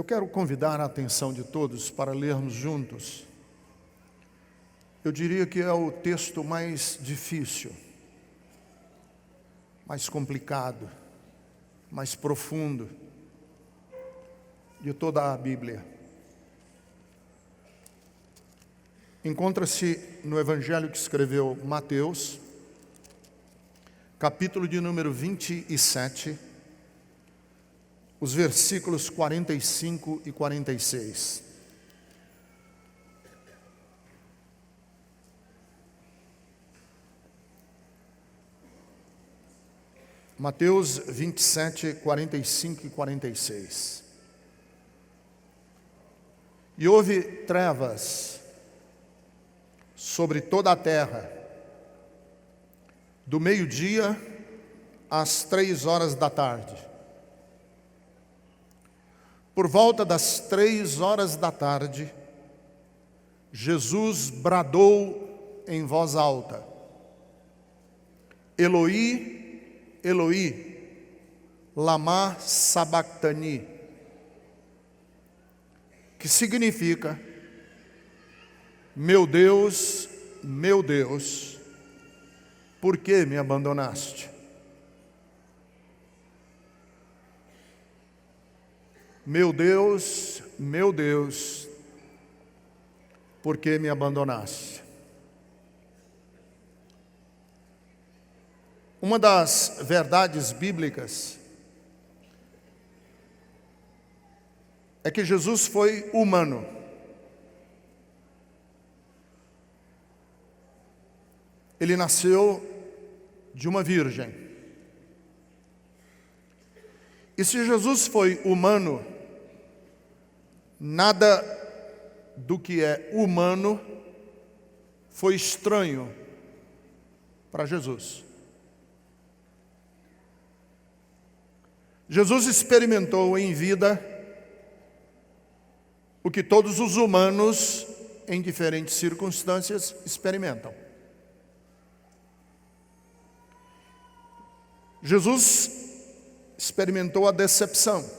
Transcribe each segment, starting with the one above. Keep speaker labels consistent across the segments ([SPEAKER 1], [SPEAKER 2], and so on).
[SPEAKER 1] quero convidar a atenção de todos para lermos juntos. Eu diria que é o texto mais difícil, mais complicado, mais profundo de toda a Bíblia. Encontra-se no Evangelho que escreveu Mateus, capítulo de número 27, os versículos 45 e 46. Mateus 27, 45 e 46. E houve trevas sobre toda a terra, do meio-dia às 3 horas da tarde. Por volta das 3 horas da tarde, Jesus bradou em voz alta: Eloi, Eloi, lama sabachthani, que significa: meu Deus, por que me abandonaste? Meu Deus, por que me abandonaste? Uma das verdades bíblicas é que Jesus foi humano. Ele nasceu de uma virgem. E se Jesus foi humano, nada do que é humano foi estranho para Jesus. Jesus experimentou em vida o que todos os humanos, em diferentes circunstâncias, experimentam. Jesus experimentou a decepção.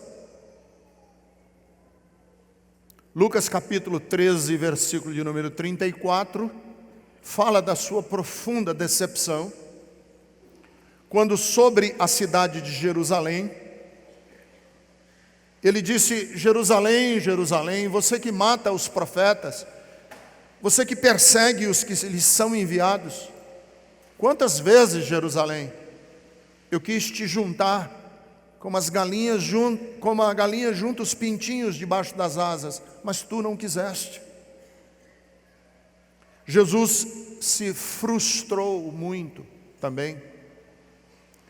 [SPEAKER 1] Lucas capítulo 13, versículo de número 34, fala da sua profunda decepção, quando sobre a cidade de Jerusalém, ele disse: Jerusalém, Jerusalém, você que mata os profetas, você que persegue os que lhes são enviados, quantas vezes, Jerusalém, eu quis te juntar como a galinha junta os pintinhos debaixo das asas, mas tu não quiseste. Jesus se frustrou muito também.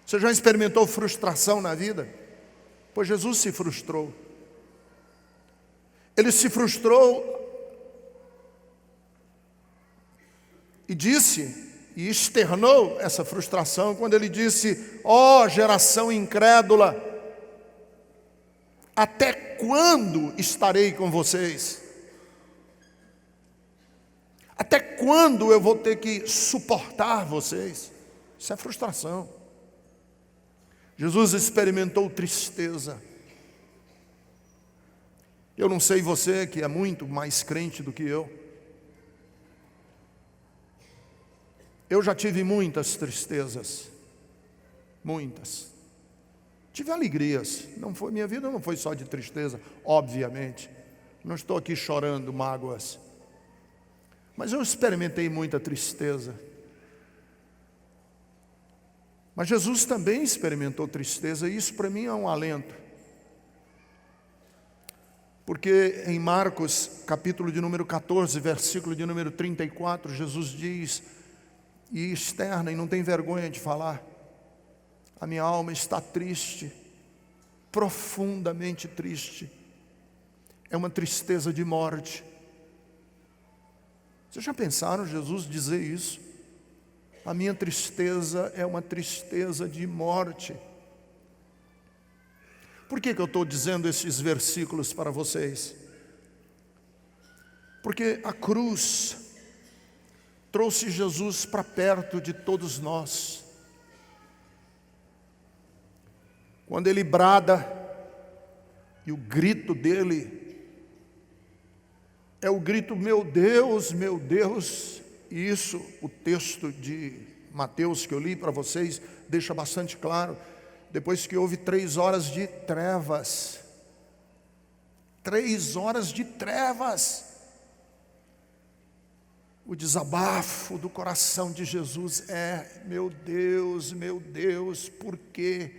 [SPEAKER 1] Você já experimentou frustração na vida? Pois Jesus se frustrou. Ele se frustrou e disse, e externou essa frustração quando ele disse: ó geração incrédula, até quando estarei com vocês? Até quando eu vou ter que suportar vocês? Isso é frustração. Jesus experimentou tristeza. Eu não sei você que é muito mais crente do que eu. Eu já tive muitas tristezas, muitas. Tive alegrias, minha vida não foi só de tristeza, obviamente. Não estou aqui chorando mágoas. Mas eu experimentei muita tristeza. Mas Jesus também experimentou tristeza, e isso para mim é um alento. Porque em Marcos, capítulo de número 14, versículo de número 34, Jesus diz, e externa, e não tem vergonha de falar: a minha alma está triste, profundamente triste. É uma tristeza de morte. Vocês já pensaram Jesus dizer isso? A minha tristeza é uma tristeza de morte. Por que eu estou dizendo esses versículos para vocês? Porque a cruz trouxe Jesus para perto de todos nós. Quando ele brada: E o grito dele é o grito: meu Deus, meu Deus. E isso, o texto de Mateus que eu li para vocês, deixa bastante claro. Depois que houve 3 horas de trevas, 3 horas de trevas, o desabafo do coração de Jesus é: meu Deus, por que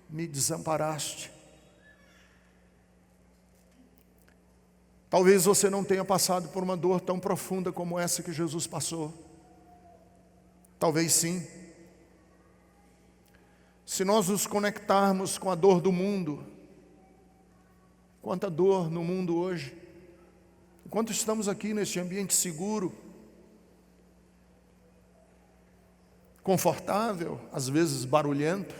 [SPEAKER 1] me desamparaste? Talvez você não tenha passado por uma dor tão profunda como essa que Jesus passou. Talvez sim. Se nós nos conectarmos com a dor do mundo, quanta dor no mundo hoje. Enquanto estamos aqui neste ambiente seguro, confortável, às vezes barulhento,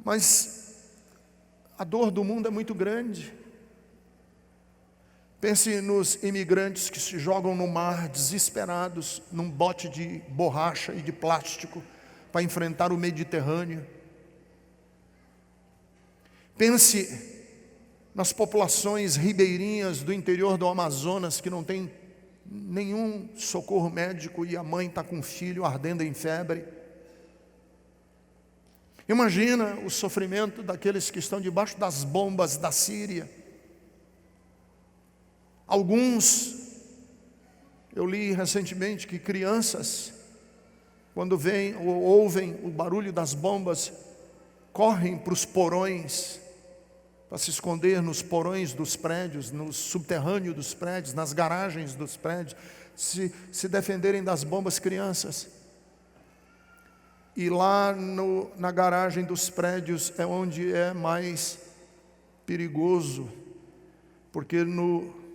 [SPEAKER 1] mas a dor do mundo é muito grande. Pense nos imigrantes que se jogam no mar desesperados, num bote de borracha e de plástico, para enfrentar o Mediterrâneo. Pense nas populações ribeirinhas do interior do Amazonas, que não tem nenhum socorro médico e a mãe está com o filho ardendo em febre. Imagina o sofrimento daqueles que estão debaixo das bombas da Síria. Alguns, eu li recentemente que crianças, quando veem ou ouvem o barulho das bombas, correm para os porões, para se esconder nos porões dos prédios, no subterrâneo dos prédios, nas garagens dos prédios, se defenderem das bombas, crianças. E lá na garagem dos prédios é onde é mais perigoso, porque no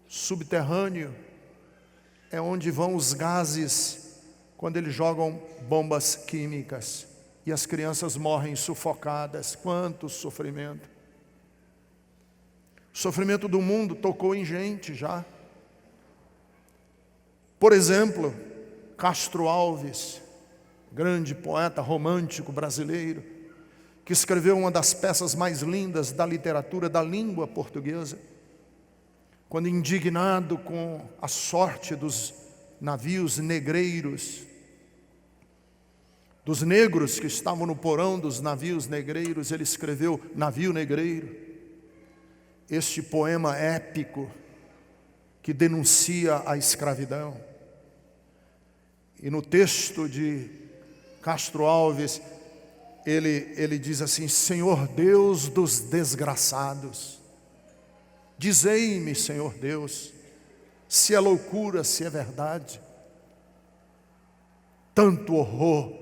[SPEAKER 1] subterrâneo é onde vão os gases quando eles jogam bombas químicas e as crianças morrem sufocadas. Quanto sofrimento! O sofrimento do mundo tocou em gente já. Por exemplo, Castro Alves, grande poeta romântico brasileiro, que escreveu uma das peças mais lindas da literatura da língua portuguesa, quando indignado com a sorte dos navios negreiros, dos negros que estavam no porão dos navios negreiros, ele escreveu Navio Negreiro, este poema épico que denuncia a escravidão. E no texto de Castro Alves, ele diz assim: Senhor Deus dos desgraçados, dizei-me, Senhor Deus, se é loucura, se é verdade, tanto horror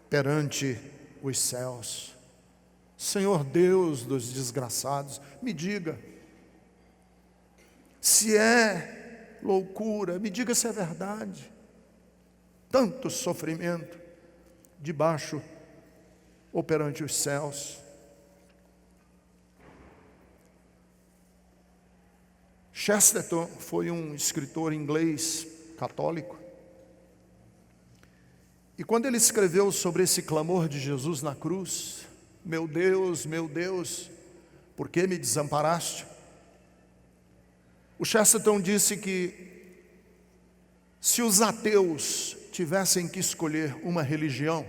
[SPEAKER 1] perante os céus. Senhor Deus dos desgraçados, me diga, se é loucura, me diga se é verdade. Tanto sofrimento debaixo ou perante os céus. Chesterton foi um escritor inglês católico. E quando ele escreveu sobre esse clamor de Jesus na cruz: meu Deus, por que me desamparaste? O Chesterton disse que se os ateus tivessem que escolher uma religião,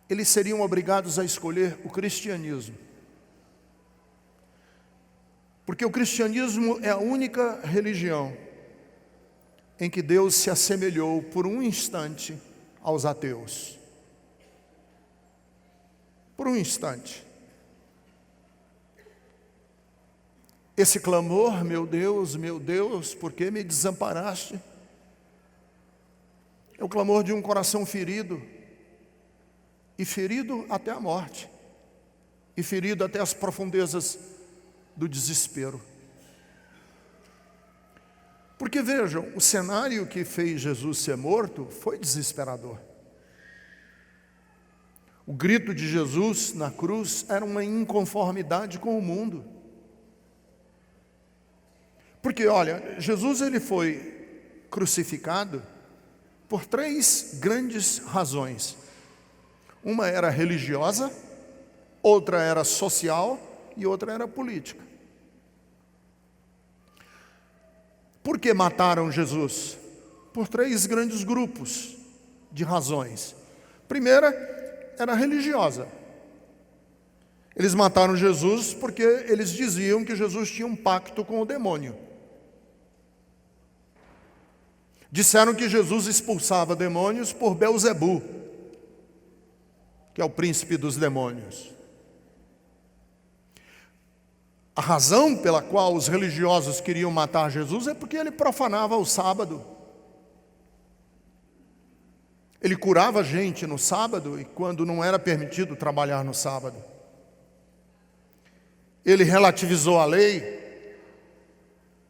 [SPEAKER 1] eles seriam obrigados a escolher o cristianismo. Porque o cristianismo é a única religião em que Deus se assemelhou por um instante aos ateus. Por um instante. Esse clamor: meu Deus, por que me desamparaste? É o clamor de um coração ferido, e ferido até a morte, e ferido até as profundezas do desespero. Porque vejam, o cenário que fez Jesus ser morto foi desesperador. O grito de Jesus na cruz era uma inconformidade com o mundo. Porque olha, Jesus ele foi crucificado por 3 grandes razões. Uma era religiosa, outra era social e outra era política. Por que mataram Jesus? Por 3 grandes grupos de razões. Primeira era religiosa. Eles mataram Jesus porque eles diziam que Jesus tinha um pacto com o demônio. Disseram que Jesus expulsava demônios por Belzebu, que é o príncipe dos demônios. A razão pela qual os religiosos queriam matar Jesus é porque ele profanava o sábado. Ele curava gente no sábado e quando não era permitido trabalhar no sábado. Ele relativizou a lei,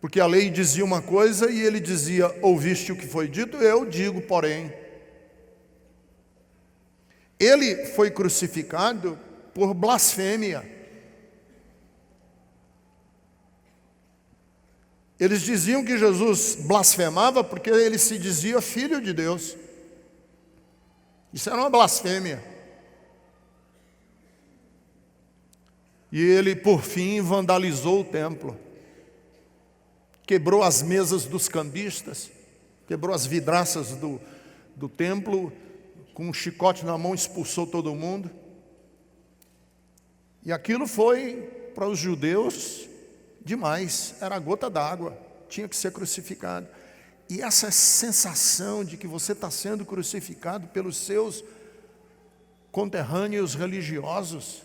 [SPEAKER 1] porque a lei dizia uma coisa e ele dizia: ouviste o que foi dito? Eu digo, porém. Ele foi crucificado por blasfêmia. Eles diziam que Jesus blasfemava porque ele se dizia filho de Deus. Isso era uma blasfêmia. E ele, por fim, vandalizou o templo. Quebrou as mesas dos cambistas, quebrou as vidraças do templo, com um chicote na mão expulsou todo mundo. E aquilo foi, para os judeus, demais. Era a gota d'água, tinha que ser crucificado. E essa sensação de que você está sendo crucificado pelos seus conterrâneos religiosos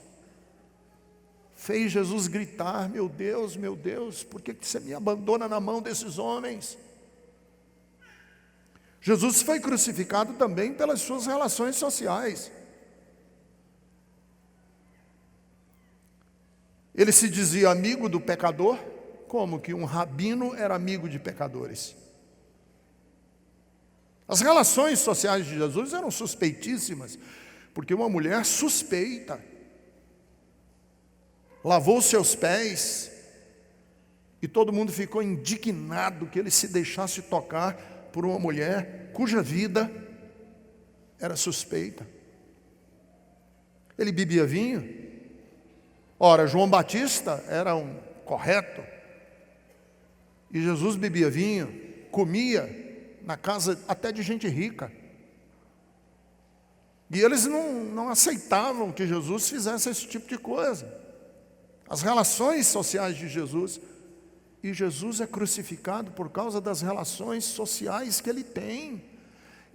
[SPEAKER 1] fez Jesus gritar: meu Deus, por que você me abandona na mão desses homens? Jesus foi crucificado também pelas suas relações sociais. Ele se dizia amigo do pecador, como que um rabino era amigo de pecadores. As relações sociais de Jesus eram suspeitíssimas, porque uma mulher suspeita lavou seus pés e todo mundo ficou indignado que ele se deixasse tocar por uma mulher cuja vida era suspeita. Ele bebia vinho. Ora, João Batista era um correto e Jesus bebia vinho, comia na casa até de gente rica. E eles não aceitavam que Jesus fizesse esse tipo de coisa. As relações sociais de Jesus, e Jesus é crucificado por causa das relações sociais que ele tem.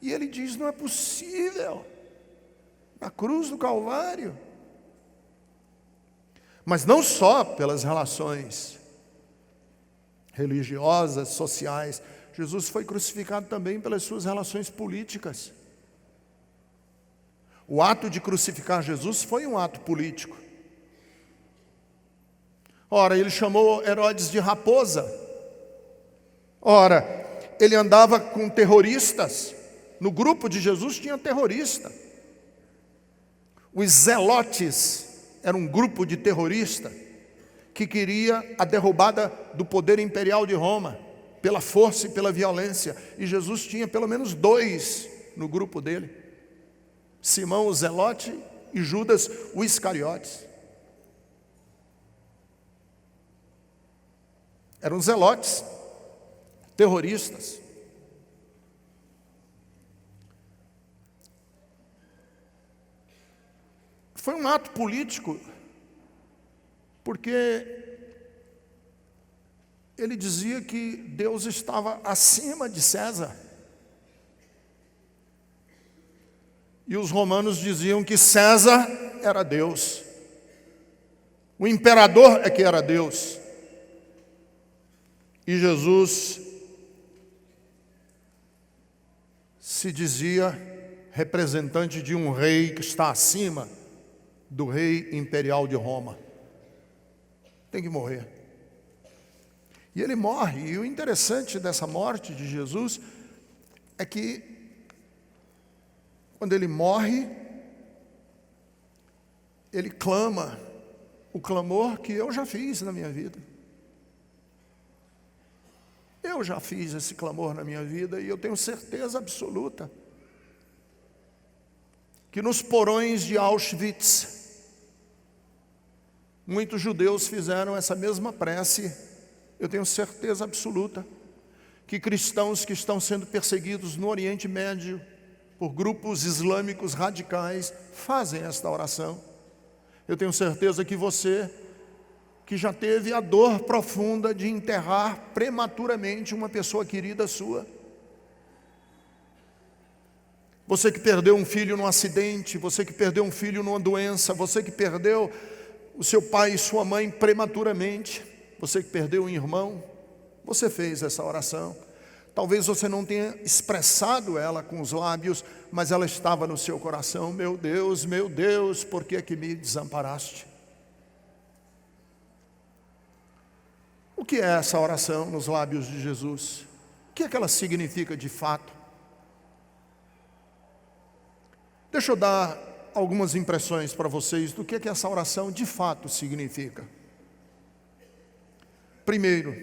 [SPEAKER 1] E ele diz: não é possível, na cruz do Calvário. Mas não só pelas relações religiosas, sociais, Jesus foi crucificado também pelas suas relações políticas. O ato de crucificar Jesus foi um ato político. Ora, ele chamou Herodes de raposa. Ora, ele andava com terroristas. No grupo de Jesus tinha terrorista. Os zelotes eram um grupo de terroristas que queria a derrubada do poder imperial de Roma, pela força e pela violência. E Jesus tinha pelo menos 2 no grupo dele: Simão o zelote e Judas o Iscariotes. Eram zelotes, terroristas. Foi um ato político, porque ele dizia que Deus estava acima de César. E os romanos diziam que César era Deus. O imperador é que era Deus. E Jesus se dizia representante de um rei que está acima do rei imperial de Roma. Tem que morrer. E ele morre. E o interessante dessa morte de Jesus é que quando ele morre, ele clama o clamor que eu já fiz na minha vida. Eu já fiz esse clamor na minha vida e eu tenho certeza absoluta que nos porões de Auschwitz, muitos judeus fizeram essa mesma prece. Eu tenho certeza absoluta que cristãos que estão sendo perseguidos no Oriente Médio por grupos islâmicos radicais fazem esta oração. Eu tenho certeza que você, que já teve a dor profunda de enterrar prematuramente uma pessoa querida sua, você que perdeu um filho num acidente, você que perdeu um filho numa doença, você que perdeu o seu pai e sua mãe prematuramente, você que perdeu um irmão, você fez essa oração. Talvez você não tenha expressado ela com os lábios, mas ela estava no seu coração. Meu Deus, por que que me desamparaste? O que é essa oração nos lábios de Jesus? O que é que ela significa de fato? Deixa eu dar algumas impressões para vocês do que essa oração de fato significa. Primeiro,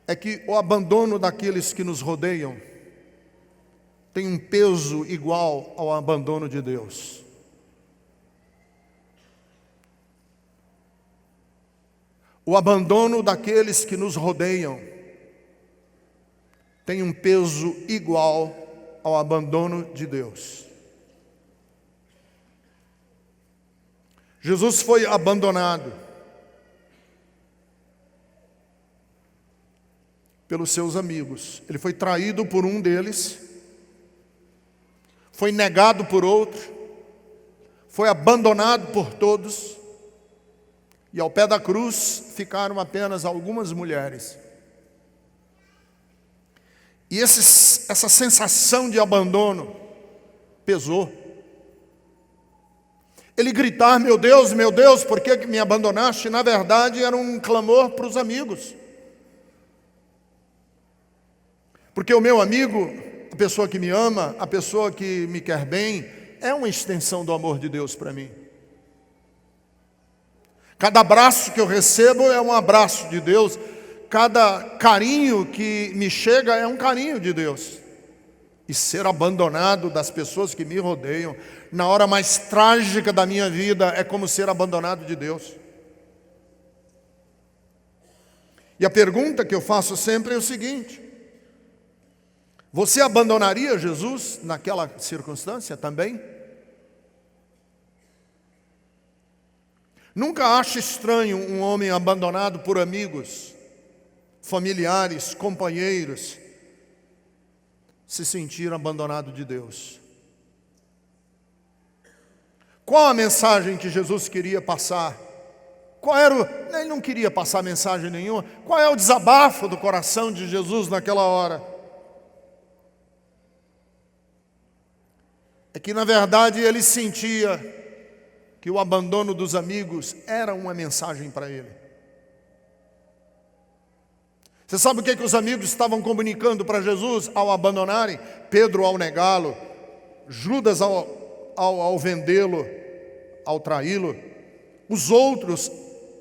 [SPEAKER 1] é que o abandono daqueles que nos rodeiam tem um peso igual ao abandono de Deus. O abandono daqueles que nos rodeiam tem um peso igual ao abandono de Deus. Jesus foi abandonado pelos seus amigos. Ele foi traído por um deles, foi negado por outro, foi abandonado por todos, e ao pé da cruz ficaram apenas algumas mulheres. E essa sensação de abandono pesou. Ele gritar, meu Deus, por que me abandonaste? Na verdade era um clamor para os amigos. Porque o meu amigo, a pessoa que me ama, a pessoa que me quer bem, é uma extensão do amor de Deus para mim. Cada abraço que eu recebo é um abraço de Deus. Cada carinho que me chega é um carinho de Deus. E ser abandonado das pessoas que me rodeiam, na hora mais trágica da minha vida, é como ser abandonado de Deus. E a pergunta que eu faço sempre é o seguinte: você abandonaria Jesus naquela circunstância também? Nunca ache estranho um homem abandonado por amigos, familiares, companheiros, se sentir abandonado de Deus. Qual a mensagem que Jesus queria passar? Ele não queria passar mensagem nenhuma. Qual é o desabafo do coração de Jesus naquela hora? É que na verdade ele sentia que o abandono dos amigos era uma mensagem para ele. Você sabe o que os amigos estavam comunicando para Jesus ao abandonarem? Pedro ao negá-lo, Judas ao vendê-lo, ao traí-lo, os outros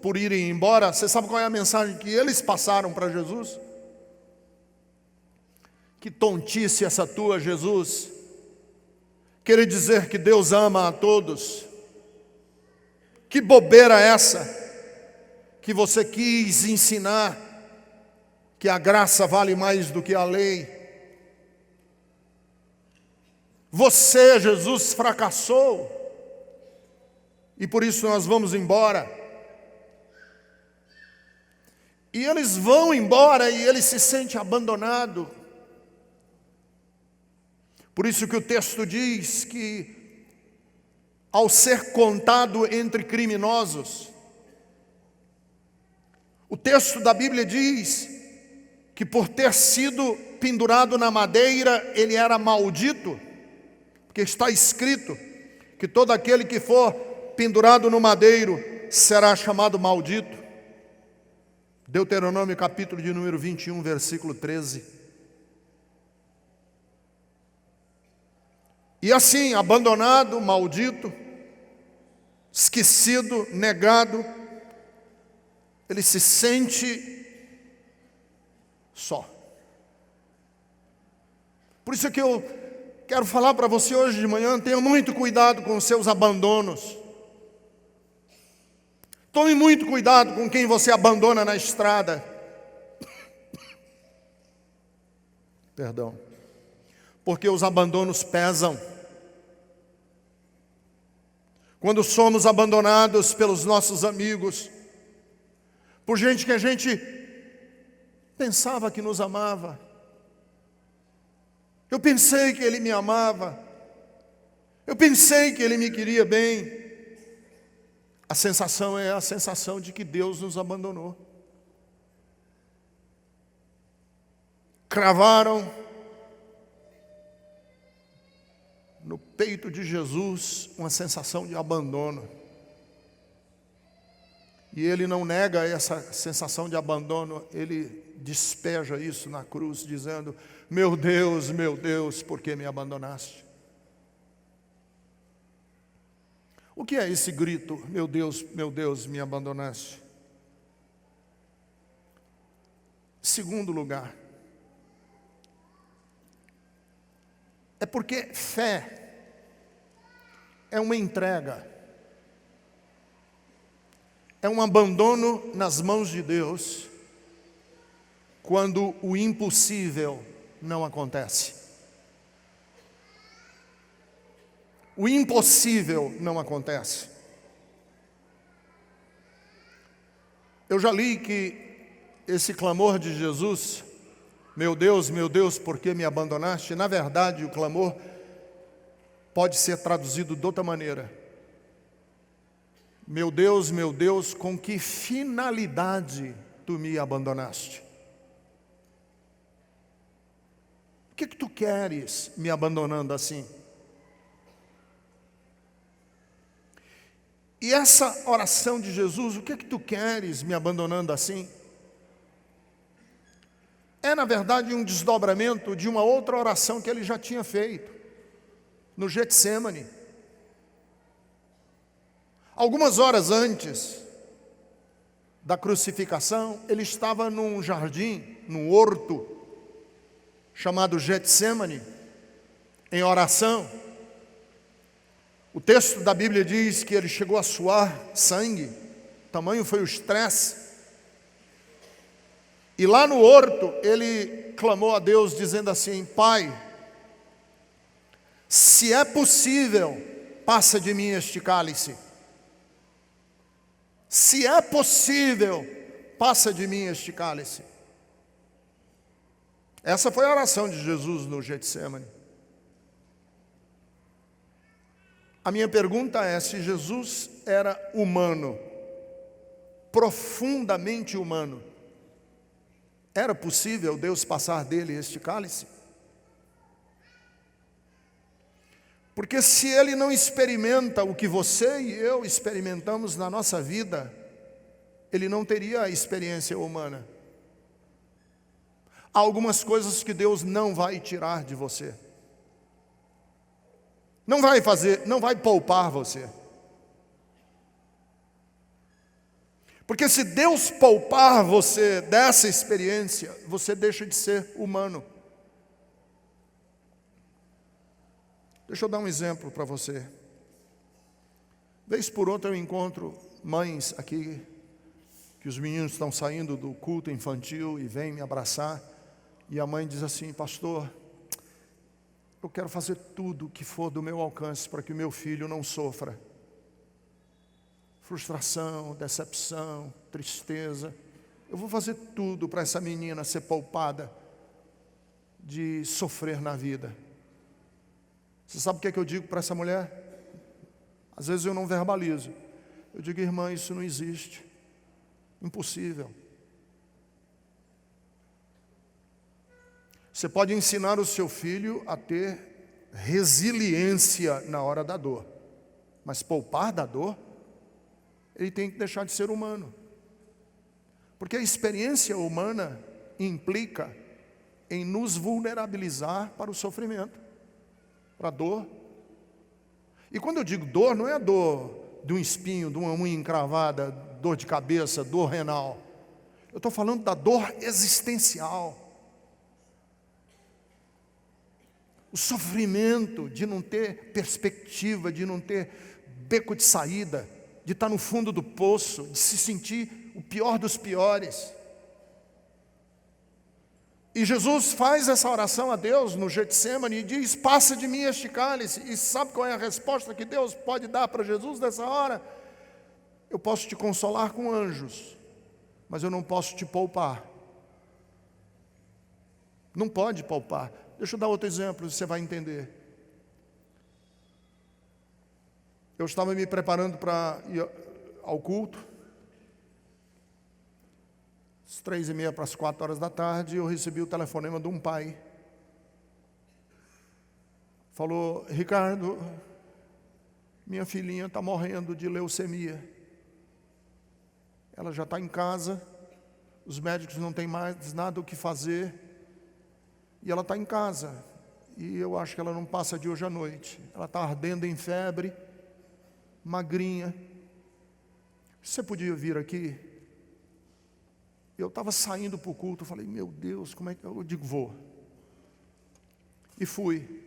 [SPEAKER 1] por irem embora. Você sabe qual é a mensagem que eles passaram para Jesus? Que tontice essa tua, Jesus, querer dizer que Deus ama a todos. Que bobeira essa que você quis ensinar que a graça vale mais do que a lei. Você, Jesus, fracassou e por isso nós vamos embora. E eles vão embora e ele se sente abandonado. Por isso que o texto diz que ao ser contado entre criminosos, o texto da Bíblia diz que por ter sido pendurado na madeira, ele era maldito, porque está escrito que todo aquele que for pendurado no madeiro será chamado maldito. Deuteronômio capítulo de número 21, versículo 13. E assim, abandonado, maldito, esquecido, negado, ele se sente só. Por isso que eu Quero falar para você hoje de manhã, tenha muito cuidado com os seus abandonos. Tome muito cuidado com quem você abandona na estrada. Perdão. Porque os abandonos pesam. Quando somos abandonados pelos nossos amigos, por gente que a gente pensava que nos amava. Eu pensei que ele me amava. Eu pensei que ele me queria bem. A sensação é a sensação de que Deus nos abandonou. Cravaram no peito de Jesus uma sensação de abandono. E ele não nega essa sensação de abandono, ele despeja isso na cruz, dizendo: meu Deus, por que me abandonaste? O que é esse grito, meu Deus, me abandonaste? Segundo lugar, é porque fé é uma entrega, é um abandono nas mãos de Deus, quando o impossível não acontece. O impossível não acontece. Eu já li que esse clamor de Jesus, meu Deus, por que me abandonaste? Na verdade, o clamor pode ser traduzido de outra maneira. Meu Deus, com que finalidade tu me abandonaste? O que tu queres me abandonando assim? E essa oração de Jesus, o que tu queres me abandonando assim? É, na verdade, um desdobramento de uma outra oração que ele já tinha feito, no Getsemane. Algumas horas antes da crucificação, ele estava num jardim, num horto, chamado Getsemane, em oração. O texto da Bíblia diz que ele chegou a suar sangue, tamanho foi o estresse. E lá no horto, ele clamou a Deus dizendo assim: Pai, se é possível, passa de mim este cálice. Se é possível, passa de mim este cálice. Essa foi a oração de Jesus no Getsemane. A minha pergunta é: se Jesus era humano, profundamente humano, era possível Deus passar dele este cálice? Porque se ele não experimenta o que você e eu experimentamos na nossa vida, ele não teria a experiência humana. Há algumas coisas que Deus não vai tirar de você. Não vai poupar você. Porque se Deus poupar você dessa experiência, você deixa de ser humano. Deixa eu dar um exemplo para você. Vez por outra eu encontro mães aqui, que os meninos estão saindo do culto infantil e vêm me abraçar, e a mãe diz assim: pastor, eu quero fazer tudo o que for do meu alcance para que o meu filho não sofra frustração, decepção, tristeza. Eu vou fazer tudo para essa menina ser poupada de sofrer na vida. Você sabe o que é que eu digo para essa mulher? Às vezes eu não verbalizo. Eu digo: irmã, isso não existe. Impossível. Você pode ensinar o seu filho a ter resiliência na hora da dor, mas poupar da dor, ele tem que deixar de ser humano. Porque a experiência humana implica em nos vulnerabilizar para o sofrimento, para a dor. E quando eu digo dor, não é a dor de um espinho, de uma unha encravada, dor de cabeça, dor renal. Eu estou falando da dor existencial. o sofrimento de não ter perspectiva, de não ter beco de saída, de estar no fundo do poço, de se sentir o pior dos piores. E Jesus faz essa oração a Deus no Getsemane e diz: passa de mim este cálice. E sabe qual é a resposta que Deus pode dar para Jesus nessa hora? Eu posso te consolar com anjos, mas eu não posso te poupar. Não pode poupar. Deixa eu dar outro exemplo, você vai entender. Eu estava me preparando para ir ao culto, às 3:30 para as 4 da tarde, eu recebi o telefonema de um pai. Falou: Ricardo, minha filhinha está morrendo de leucemia. Ela já está em casa, os médicos não têm mais nada o que fazer, e ela está em casa, e eu acho que ela não passa de hoje à noite. Ela está ardendo em febre, magrinha. Você podia vir aqui? Eu estava saindo para o culto, eu falei: meu Deus, como é que eu digo, vou. E fui.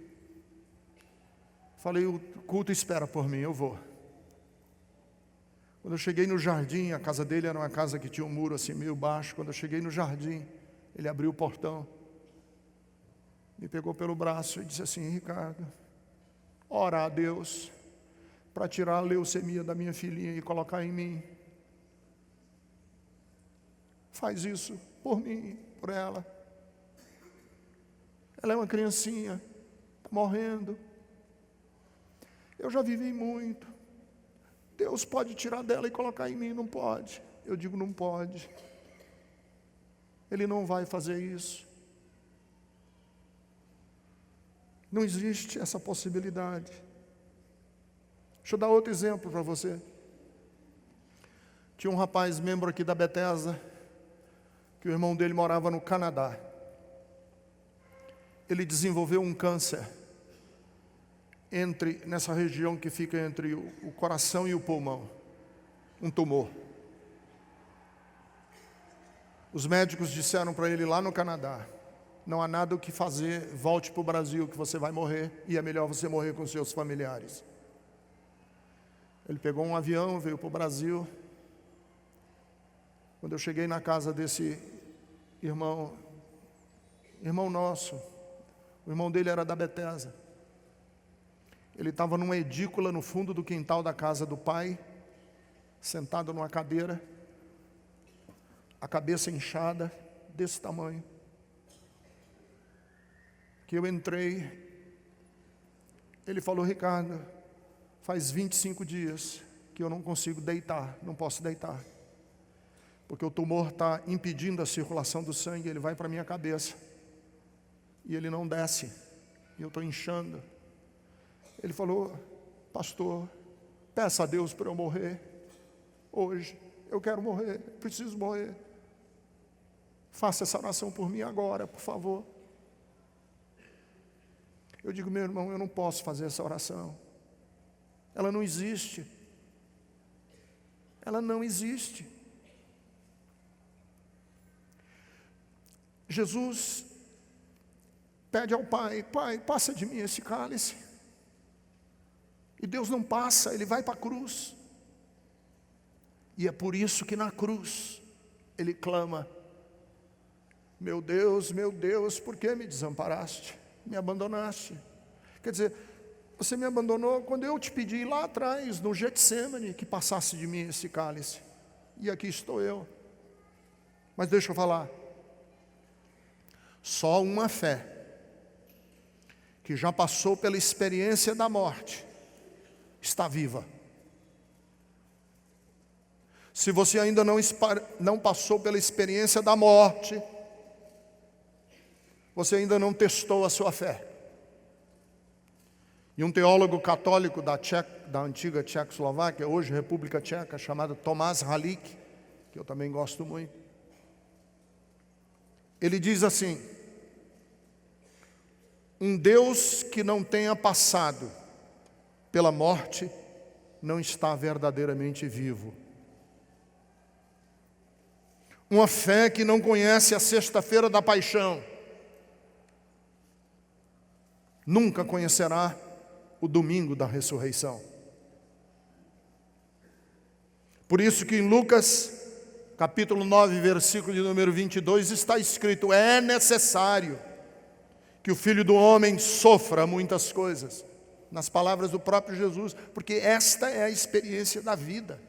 [SPEAKER 1] Falei: o culto espera por mim, eu vou. Quando eu cheguei no jardim, a casa dele era uma casa que tinha um muro assim meio baixo. Quando eu cheguei no jardim, ele abriu o portão, me pegou pelo braço e disse assim: Ricardo, ora a Deus para tirar a leucemia da minha filhinha e colocar em mim. Faz isso por mim, por ela. Ela é uma criancinha, está morrendo. Eu já vivi muito. Deus pode tirar dela e colocar em mim? Não pode. Eu digo: não pode. Ele não vai fazer isso. Não existe essa possibilidade. Deixa eu dar outro exemplo para você. Tinha um rapaz, membro aqui da Bethesda, que o irmão dele morava no Canadá. Ele desenvolveu um câncer nessa região que fica entre o coração e o pulmão, um tumor. Os médicos disseram para ele lá no Canadá: não há nada o que fazer, volte para o Brasil que você vai morrer, e é melhor você morrer com seus familiares. Ele pegou um avião, veio para o Brasil. Quando eu cheguei na casa desse irmão nosso, o irmão dele era da Bethesda. Ele estava numa edícula no fundo do quintal da casa do pai, sentado numa cadeira, a cabeça inchada, desse tamanho. Que eu entrei, ele falou: Ricardo, faz 25 dias que eu não consigo deitar, não posso deitar, porque o tumor está impedindo a circulação do sangue, ele vai para a minha cabeça, e ele não desce, e eu estou inchando. Ele falou: pastor, peça a Deus para eu morrer hoje. Eu quero morrer, preciso morrer. Faça essa oração por mim agora, por favor. Eu digo: meu irmão, eu não posso fazer essa oração. Ela não existe. Ela não existe. Jesus pede ao Pai: Pai, passa de mim esse cálice. E Deus não passa, Ele vai para a cruz. E é por isso que na cruz Ele clama: meu Deus, por que me desamparaste? Me abandonaste? Quer dizer, você me abandonou quando eu te pedi lá atrás, no Getsemane, que passasse de mim esse cálice. E aqui estou eu. Mas deixa eu falar. Só uma fé que já passou pela experiência da morte está viva. Se você ainda não passou pela experiência da morte, você ainda não testou a sua fé. E um teólogo católico da antiga Tchecoslováquia, hoje República Tcheca, chamado Tomás Halik, que eu também gosto muito, ele diz assim: um Deus que não tenha passado pela morte não está verdadeiramente vivo. Uma fé que não conhece a sexta-feira da paixão nunca conhecerá o domingo da ressurreição. Por isso que em Lucas, capítulo 9, versículo de número 22, está escrito: é necessário que o Filho do Homem sofra muitas coisas. Nas palavras do próprio Jesus, porque esta é a experiência da vida.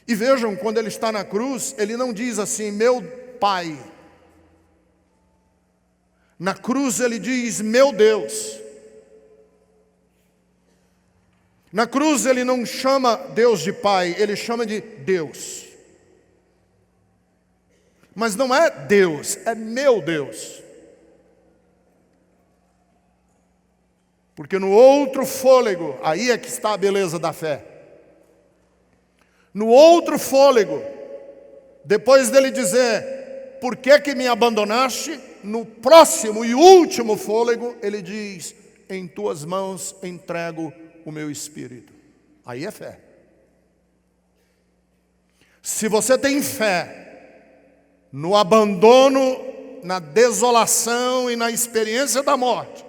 [SPEAKER 1] E vejam, quando ele está na cruz, ele não diz assim, meu Pai. Na cruz ele diz, meu Deus. Na cruz ele não chama Deus de Pai, ele chama de Deus. Mas não é Deus, é meu Deus. Porque no outro fôlego, aí é que está a beleza da fé. No outro fôlego, depois dele dizer, por que me abandonaste? No próximo e último fôlego, ele diz, em tuas mãos entrego o meu espírito. Aí é fé. Se você tem fé no abandono, na desolação e na experiência da morte,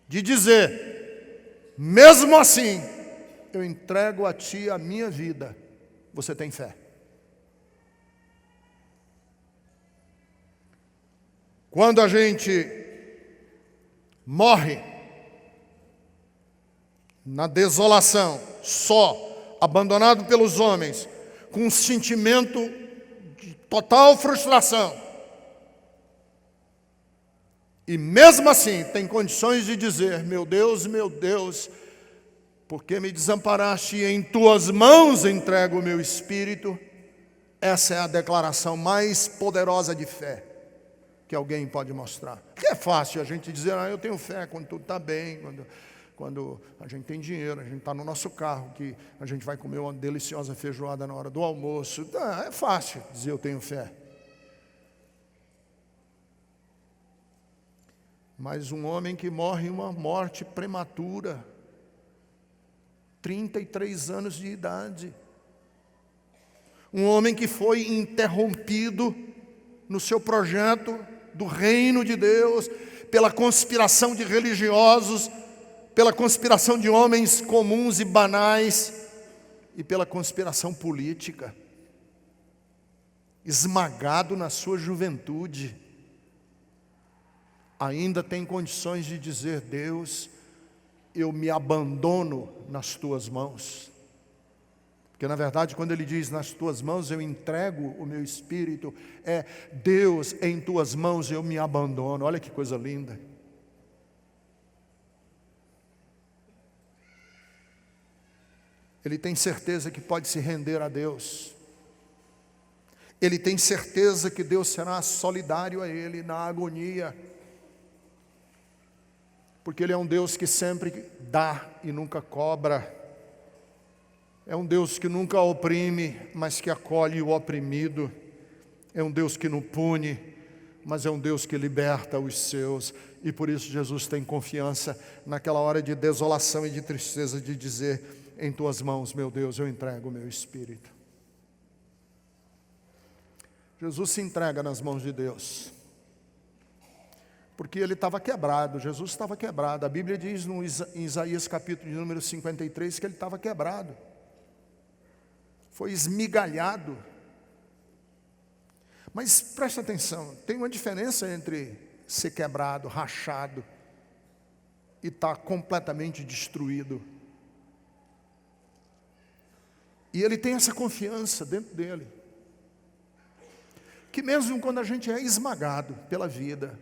[SPEAKER 1] de dizer, mesmo assim, eu entrego a ti a minha vida, você tem fé. Quando a gente morre na desolação, só, abandonado pelos homens, com um sentimento de total frustração, e mesmo assim tem condições de dizer, meu Deus, porque me desamparaste e em tuas mãos entrego o meu espírito, essa é a declaração mais poderosa de fé que alguém pode mostrar. Que é fácil a gente dizer, eu tenho fé quando tudo está bem, quando a gente tem dinheiro, a gente está no nosso carro, que a gente vai comer uma deliciosa feijoada na hora do almoço. É fácil dizer eu tenho fé. Mas um homem que morre uma morte prematura, 33 anos de idade, um homem que foi interrompido no seu projeto do reino de Deus, pela conspiração de religiosos, pela conspiração de homens comuns e banais, e pela conspiração política, esmagado na sua juventude, ainda tem condições de dizer, Deus, eu me abandono nas tuas mãos. Porque na verdade quando ele diz, nas tuas mãos eu entrego o meu espírito, é Deus, em tuas mãos eu me abandono. Olha que coisa linda. Ele tem certeza que pode se render a Deus. Ele tem certeza que Deus será solidário a ele na agonia. Porque Ele é um Deus que sempre dá e nunca cobra. É um Deus que nunca oprime, mas que acolhe o oprimido. É um Deus que não pune, mas é um Deus que liberta os seus. E por isso Jesus tem confiança naquela hora de desolação e de tristeza de dizer, em tuas mãos, meu Deus, eu entrego o meu espírito. Jesus se entrega nas mãos de Deus. Porque ele estava quebrado, Jesus estava quebrado. A Bíblia diz em Isaías capítulo de número 53 que ele estava quebrado. Foi esmigalhado. Mas presta atenção, tem uma diferença entre ser quebrado, rachado, e estar completamente destruído. E ele tem essa confiança dentro dele, que mesmo quando a gente é esmagado pela vida,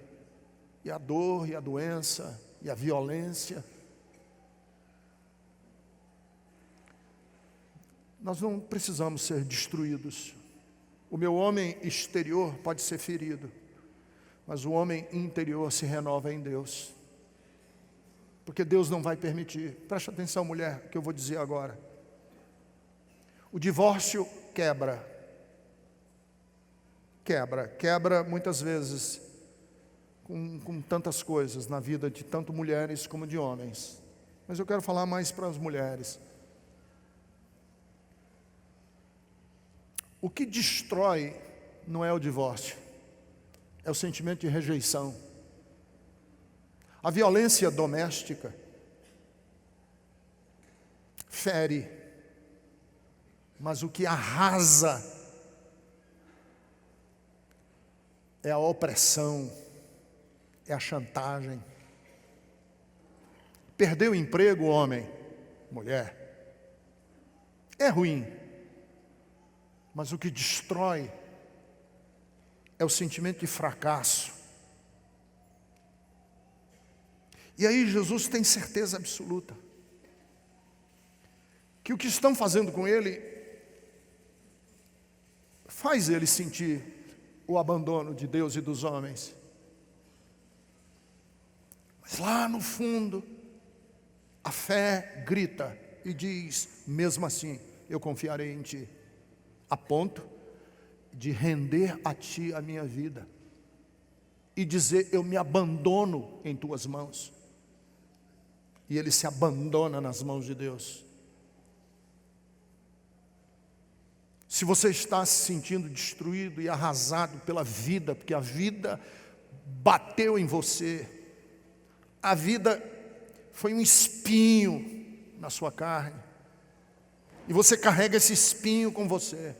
[SPEAKER 1] e a dor, e a doença, e a violência, nós não precisamos ser destruídos. O meu homem exterior pode ser ferido, mas o homem interior se renova em Deus. Porque Deus não vai permitir. Preste atenção, mulher, que eu vou dizer agora. O divórcio quebra muitas vezes com tantas coisas na vida de tanto mulheres como de homens. Mas eu quero falar mais para as mulheres. O que destrói não é o divórcio. é o sentimento de rejeição. A violência doméstica fere, mas o que arrasa é a opressão, é a chantagem. Perder o emprego, homem, mulher, é ruim, mas o que destrói é o sentimento de fracasso. E aí Jesus tem certeza absoluta que o que estão fazendo com ele faz ele sentir o abandono de Deus e dos homens. Mas lá no fundo, a fé grita e diz: mesmo assim, eu confiarei em Ti, a ponto de render a Ti a minha vida e dizer: eu me abandono em Tuas mãos. E ele se abandona nas mãos de Deus. Se você está se sentindo destruído e arrasado pela vida, porque a vida bateu em você, a vida foi um espinho na sua carne, e você carrega esse espinho com você,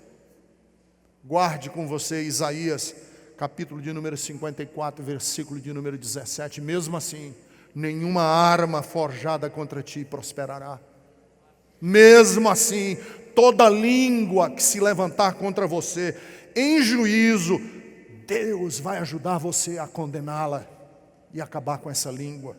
[SPEAKER 1] guarde com você Isaías, capítulo de número 54, versículo de número 17. Mesmo assim, nenhuma arma forjada contra ti prosperará. Mesmo assim, toda língua que se levantar contra você em juízo, Deus vai ajudar você a condená-la e acabar com essa língua.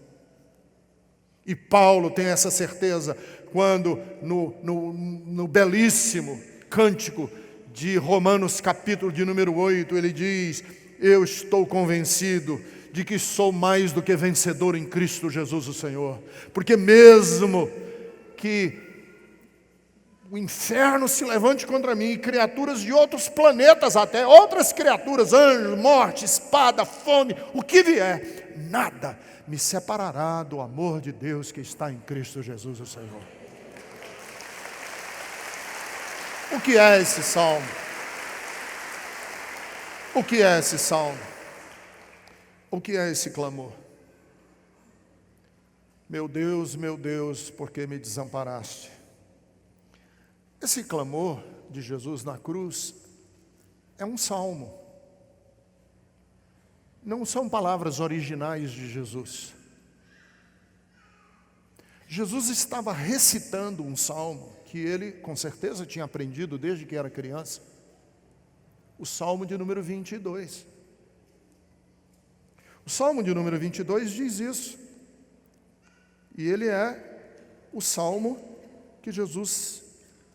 [SPEAKER 1] E Paulo tem essa certeza quando no belíssimo cântico de Romanos capítulo de número 8, ele diz: eu estou convencido de que sou mais do que vencedor em Cristo Jesus o Senhor. Porque mesmo que o inferno se levante contra mim, e criaturas de outros planetas até, outras criaturas, anjos, morte, espada, fome, o que vier, nada me separará do amor de Deus que está em Cristo Jesus o Senhor. O que é esse salmo? O que é esse salmo? O que é esse clamor? Meu Deus, por que me desamparaste? Esse clamor de Jesus na cruz é um salmo. Não são palavras originais de Jesus. Jesus estava recitando um salmo que ele, com certeza, tinha aprendido desde que era criança. O salmo de número 22. O salmo de número 22 diz isso. E ele é o salmo que Jesus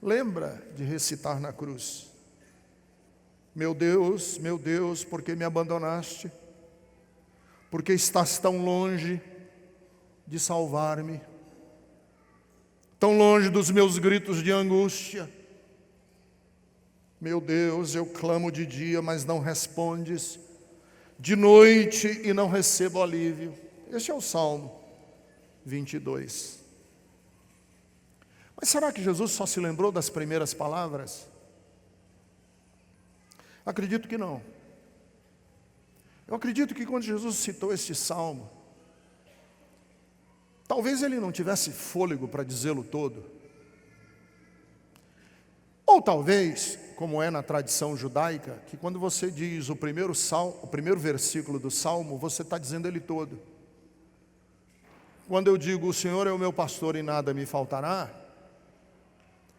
[SPEAKER 1] lembra de recitar na cruz. Meu Deus, por que me abandonaste? Porque estás tão longe de salvar-me, tão longe dos meus gritos de angústia. Meu Deus, eu clamo de dia, mas não respondes, de noite e não recebo alívio. Este é o Salmo 22. Mas será que Jesus só se lembrou das primeiras palavras? Acredito que não. Eu acredito que quando Jesus citou este salmo, talvez ele não tivesse fôlego para dizê-lo todo. Ou talvez, como é na tradição judaica, que quando você diz o primeiro versículo do salmo, você está dizendo ele todo. Quando eu digo, o Senhor é o meu pastor e nada me faltará,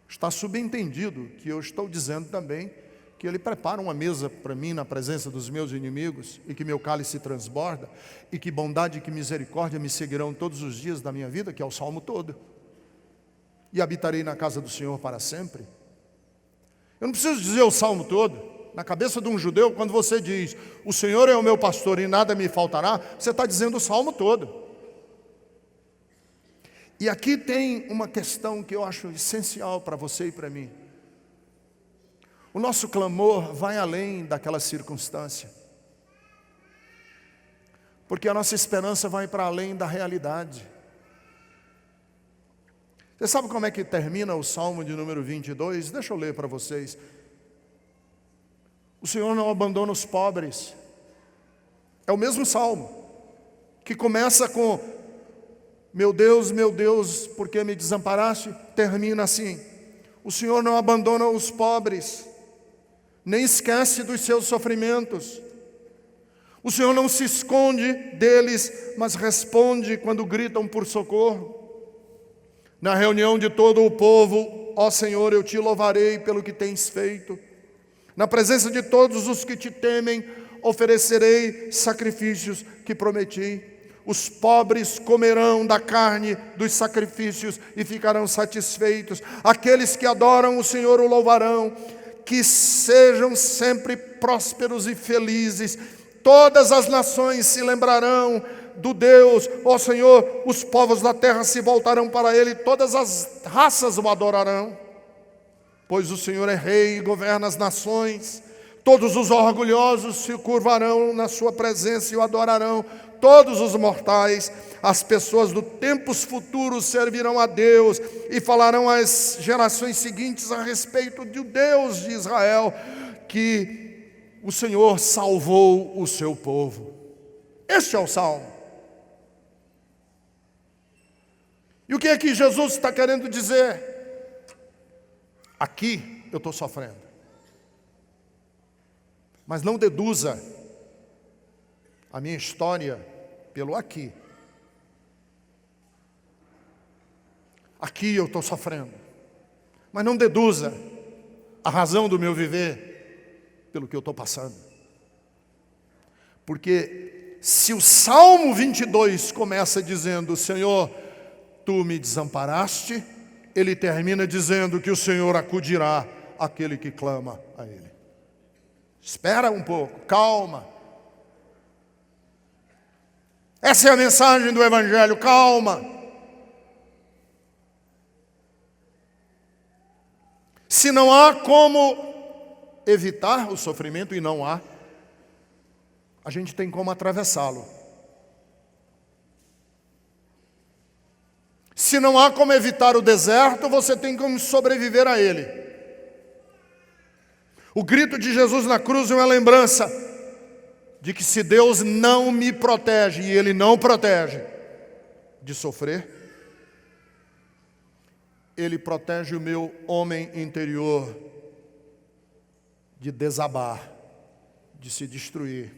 [SPEAKER 1] está subentendido que eu estou dizendo também que Ele prepara uma mesa para mim na presença dos meus inimigos, e que meu cálice transborda, e que bondade e que misericórdia me seguirão todos os dias da minha vida, que é o salmo todo. E habitarei na casa do Senhor para sempre. Eu não preciso dizer o salmo todo. Na cabeça de um judeu, quando você diz, o Senhor é o meu pastor e nada me faltará, você está dizendo o salmo todo. E aqui tem uma questão que eu acho essencial para você e para mim. O nosso clamor vai além daquela circunstância. Porque a nossa esperança vai para além da realidade. Você sabe como é que termina o Salmo de número 22? Deixa eu ler para vocês. O Senhor não abandona os pobres, É o mesmo salmo, que começa com: meu Deus, por que me desamparaste? Termina assim: o Senhor não abandona os pobres, nem esquece dos seus sofrimentos. O Senhor não se esconde deles, mas responde quando gritam por socorro. Na reunião de todo o povo, ó Senhor, eu te louvarei pelo que tens feito. Na presença de todos os que te temem, oferecerei sacrifícios que prometi. Os pobres comerão da carne dos sacrifícios e ficarão satisfeitos. Aqueles que adoram o Senhor o louvarão. Que sejam sempre prósperos e felizes. Todas as nações se lembrarão do Deus, ó Senhor, os povos da terra se voltarão para Ele, todas as raças o adorarão. Pois o Senhor é rei e governa as nações. Todos os orgulhosos se curvarão na sua presença e o adorarão. Todos os mortais, as pessoas do tempos futuros servirão a Deus e falarão às gerações seguintes a respeito do Deus de Israel, que o Senhor salvou o seu povo. Este é o salmo. E o que é que Jesus está querendo dizer? Aqui eu estou sofrendo. Mas não deduza a minha história pelo aqui. Aqui eu estou sofrendo. Mas não deduza a razão do meu viver pelo que eu estou passando. Porque se o Salmo 22 começa dizendo: Senhor, tu me desamparaste, ele termina dizendo que o Senhor acudirá àquele que clama a Ele. Espera um pouco, calma. Essa é a mensagem do Evangelho, calma. Se não há como evitar o sofrimento, e não há, a gente tem como atravessá-lo. Se não há como evitar o deserto, você tem como sobreviver a ele. O grito de Jesus na cruz é uma lembrança de que se Deus não me protege, e Ele não protege de sofrer, Ele protege o meu homem interior de desabar, de se destruir.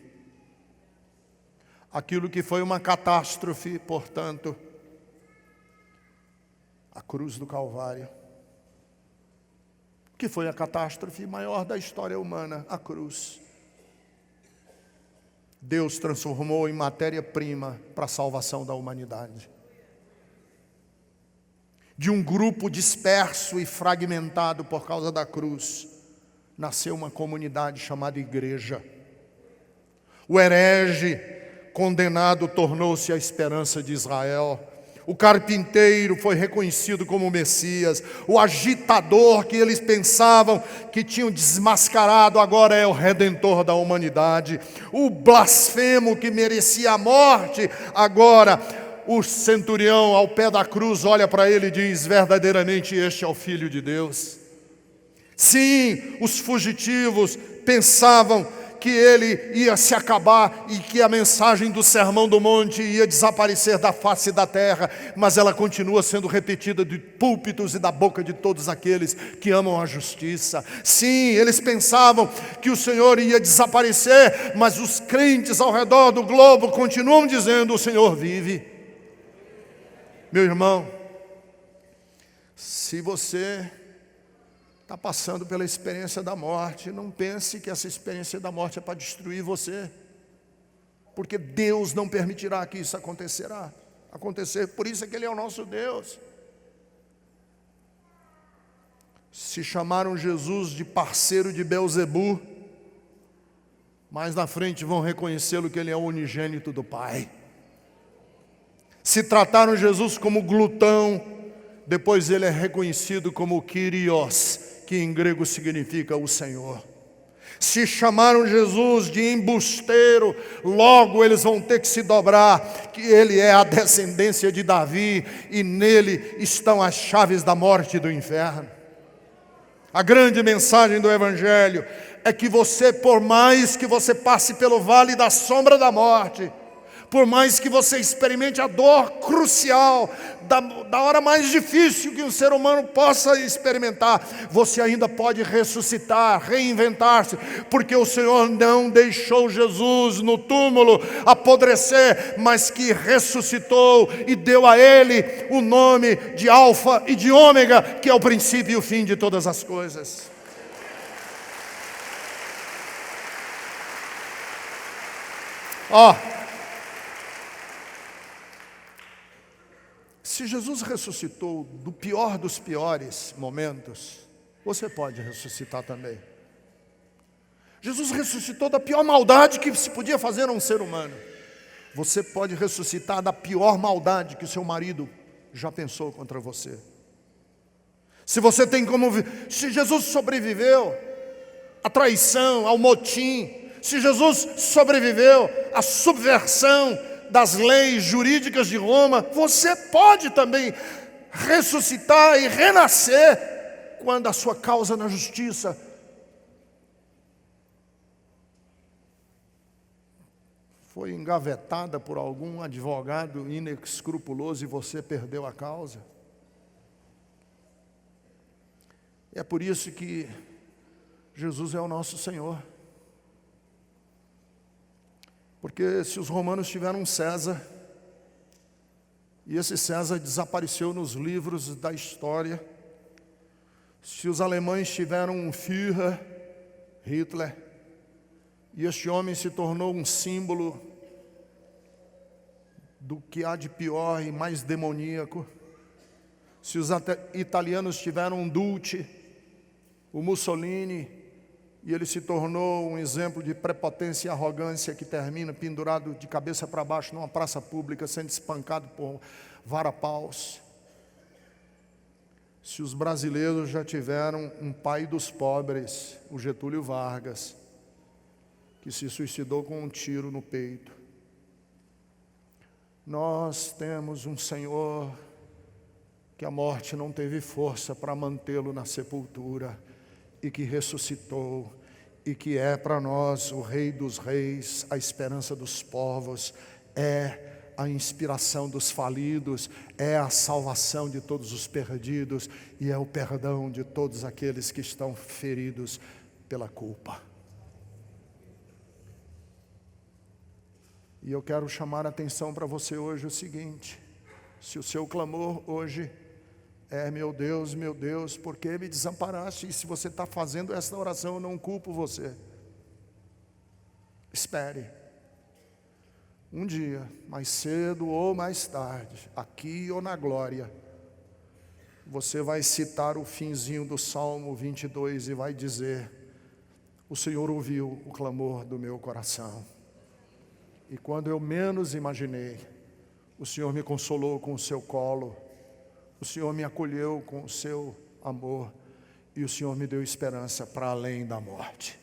[SPEAKER 1] Aquilo que foi uma catástrofe, portanto, a cruz do Calvário, que foi a catástrofe maior da história humana, a cruz. Deus transformou em matéria-prima para a salvação da humanidade. De um grupo disperso e fragmentado por causa da cruz, nasceu uma comunidade chamada igreja. O herege condenado tornou-se a esperança de Israel. O carpinteiro foi reconhecido como Messias. O agitador que eles pensavam que tinham desmascarado agora é o Redentor da humanidade. O blasfemo que merecia a morte, agora o centurião ao pé da cruz olha para ele e diz: verdadeiramente este é o Filho de Deus. Sim, os fugitivos pensavam que ele ia se acabar e que a mensagem do Sermão do Monte ia desaparecer da face da terra, mas ela continua sendo repetida de púlpitos e da boca de todos aqueles que amam a justiça. Sim, eles pensavam que o Senhor ia desaparecer, mas os crentes ao redor do globo continuam dizendo: o Senhor vive. Meu irmão, se você está passando pela experiência da morte, não pense que essa experiência da morte é para destruir você, porque Deus não permitirá que isso acontecer, por isso é que Ele é o nosso Deus. Se chamaram Jesus de parceiro de Belzebu, mais na frente vão reconhecê-lo que Ele é o unigênito do Pai. Se trataram Jesus como glutão, depois Ele é reconhecido como Kyrios, que em grego significa o Senhor. Se chamaram Jesus de embusteiro, logo eles vão ter que se dobrar, que Ele é a descendência de Davi, e nele estão as chaves da morte e do inferno. A grande mensagem do Evangelho é que você, por mais que você passe pelo vale da sombra da morte, por mais que você experimente a dor crucial, da hora mais difícil que um ser humano possa experimentar, você ainda pode ressuscitar, reinventar-se, porque o Senhor não deixou Jesus no túmulo apodrecer, mas que ressuscitou e deu a Ele o nome de Alfa e de Ômega, que é o princípio e o fim de todas as coisas. Se Jesus ressuscitou do pior dos piores momentos, você pode ressuscitar também. Jesus ressuscitou da pior maldade que se podia fazer a um ser humano. Você pode ressuscitar da pior maldade que o seu marido já pensou contra você. Se você tem como... Se Jesus sobreviveu à traição, ao motim, se Jesus sobreviveu à subversão das leis jurídicas de Roma, você pode também ressuscitar e renascer quando a sua causa na justiça foi engavetada por algum advogado inescrupuloso e você perdeu a causa. É por isso que Jesus é o nosso Senhor. Porque se os romanos tiveram um César, e esse César desapareceu nos livros da história, se os alemães tiveram um Führer, Hitler, e este homem se tornou um símbolo do que há de pior e mais demoníaco, se os italianos tiveram um Duce, o Mussolini, e ele se tornou um exemplo de prepotência e arrogância que termina pendurado de cabeça para baixo numa praça pública, sendo espancado por vara-paus. Se os brasileiros já tiveram um pai dos pobres, o Getúlio Vargas, que se suicidou com um tiro no peito. Nós temos um Senhor que a morte não teve força para mantê-lo na sepultura, e que ressuscitou, e que é para nós o Rei dos Reis, a esperança dos povos, é a inspiração dos falidos, é a salvação de todos os perdidos, e é o perdão de todos aqueles que estão feridos pela culpa. E eu quero chamar a atenção para você hoje o seguinte: se o seu clamor hoje é meu Deus, por que me desamparaste? E se você está fazendo essa oração, eu não culpo você. Espere. Um dia, mais cedo ou mais tarde, aqui ou na glória, você vai citar o finzinho do Salmo 22 e vai dizer: o Senhor ouviu o clamor do meu coração. E quando eu menos imaginei, o Senhor me consolou com o seu colo, o Senhor me acolheu com o seu amor, e o Senhor me deu esperança para além da morte.